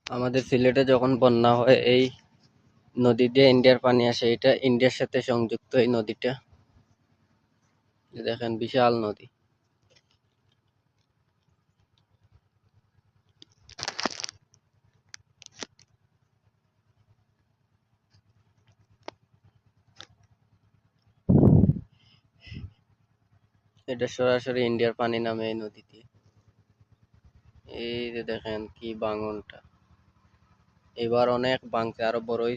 আমাদের সিলেটে যখন বন্যা হয় এই নদী দিয়ে ইন্ডিয়ার পানি আসে। এটা ইন্ডিয়ার সাথে সংযুক্ত এই নদীটা। দেখেন বিশাল নদী। এটা সরাসরি ইন্ডিয়ার পানি নামে এই নদী দিয়ে। এই যে দেখেন কি ভাঙনটা, এবার অনেক ভাঙছে, আরো বড়